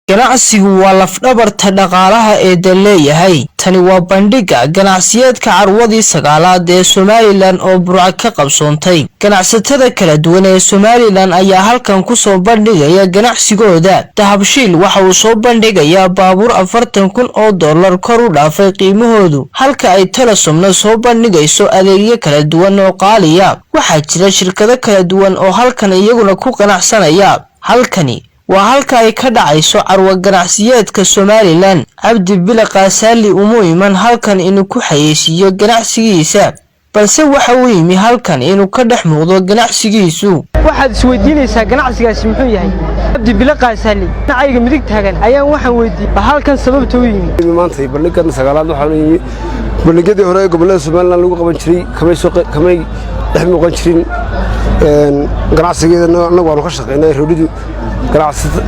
ganacsigu waa laf-dhabarta dhaqaalaha ee leeyahay. Tani waa bandhiga ganacsiyeedka carwadii sagaalaad ee Somaliland oo Burco ka qabsoontay. Ganacsatada kala duwan ee Somaliland ayaa halkan ku soo bandhigaya ganacsigooda. Dahabshiil waxa uu soo bandhigayaa baabuur $40,000 kor u dhaafay qiimahoodu, halka ay Telesomna soo bandhigayso adeegyo kala duwan oo qaaliya. Waxaa jira shirkado kala duwan oo halkan iyaguna ku ganacsanaya. Halkani waa halka ay ka dhacayso carwo ganacsiyeedka Somaliland. Cabdi Bile Qasali uma iman halkan inuu ku xayeysiiyo ganacsigiisa, balse waxa uu yimi halkan inuu ka dhex muuqdo ganacsigiisu. waxaad isweydiinaysaa ganacsigaasi muxuu yahay? Cabdi Bile Qasali nacayga midig taagan ayaan waxaan weydiiyay halkan sababta uu yimi. maanta bandhigan sagaalaad waxaan yimi bandhigyadii hore ee gobolada Somaliland lagu qaban jiray kamay dhex muuqan jirin ganacsigeedana anagu waanu ka shaqeynay roodidu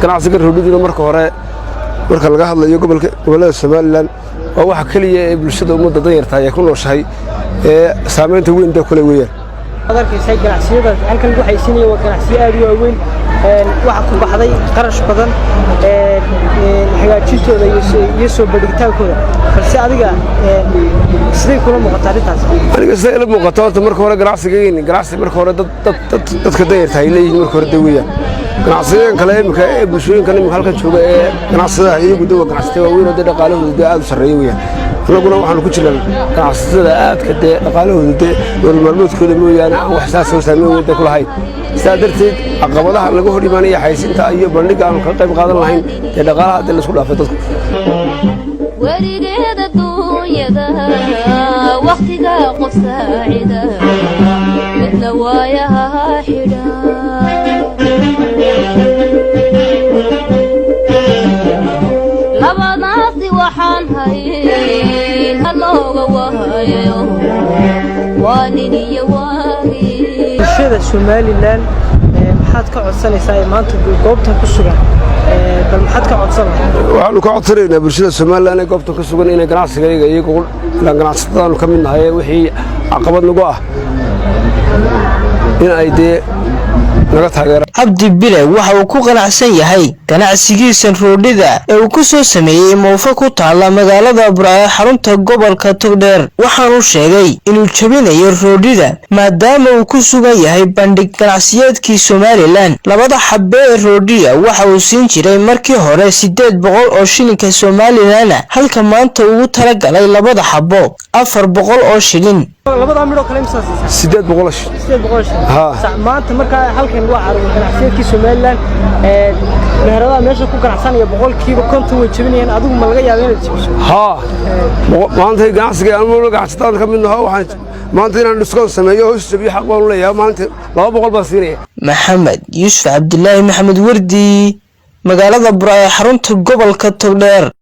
ganacsiga roodiduna marka laga hadlayo gobolada Somaliland waa waxa kaliya ee bulshada ummadda danyarta ay ku nooshahay ee saameynta weyn ku leh weeyaan. adarkiisay ganacsiyada halkan lagu xayeysiinayo waa ganacsiyo aad u weyn waxa ku baxday qarash badan hagaajintooda iyo soo bandhigitaankooda, balse adiga sidee kula muuqataa arrintaas? aniga sidee la muuqataa horta marka hore ganacsi marka hore dadka danyarta ay leeyihiin marka hore weeyaan. ganacsigan kale imika ee bulshooyinkan imika halkan jooga ee ganacsadaha iyagu dawa ganacsiga waaweyn oo dhaqaalahooda aad u sareeyo weeyaan. anaguna waxaanu ku jirnaa ganacsatada aadka dhaqaalahooda nolol maalmoodkooda mooyaane aan wax saas oo saameyn weyn ku lahayn. sidaa darteed caqabadaha laga hor imaanaya xayeysiinta iyo bandhiga aan ka qayb qaadan lahayn ee dhaqaalaha hadda la isku dhaafay dadku. warigeeda duunyada waqtiga qof saacida midna waayaha xidha labadaasi waxaan hayn halooga waayo waa nin iyo waagi. bulshada Somaliland maxaad ka codsanaysaa maanta goobtan ku sugan? bal maxaad ka codsanaysaa? waxaanu ka codsanaynaa bulshada Somaliland ee goobtan ku sugan inay ganacsiga iyagu ganacsatada ka mid nahay wixii caqabad nagu ah in ay naga taageeraan. Cabdi Bile waxa uu ku qanacsan yahay ganacsigiisa roodhida ee uu ku soo sameeyay moofa ku taala magaalada Burco ee xarunta gobolka Togdheer. waxaanu sheegay inuu jabinayo roodhida maadaama uu ku sugan yahay bandhig ganacsiyeedkii Somaliland. labada xabbe ee roodhiya waxa uu siin jiray markii hore 800 oo shilinka Somaliland, halka maanta uu tala galay labada xabbo 400 oo shilin. labada midho kale imsa 800 maanta marka halkan waa carwo ganacsiyeedkii Somaliland meherada meesha ku ganacsanaya 100% way jabinayaan. adigu ma laga yaabaa inaad jabiso? maanta ganacsiga aan ganacsatada ka mid nahay waxaan maanta inaan discount sameeyo hoos jabiyo xaq baan u leeyahay. maanta 200 baan siinaya. Maxamed Yuusuf Cabdullaahi Maxamed Wardi, magaalada Burco ee xarunta gobolka Togdheer.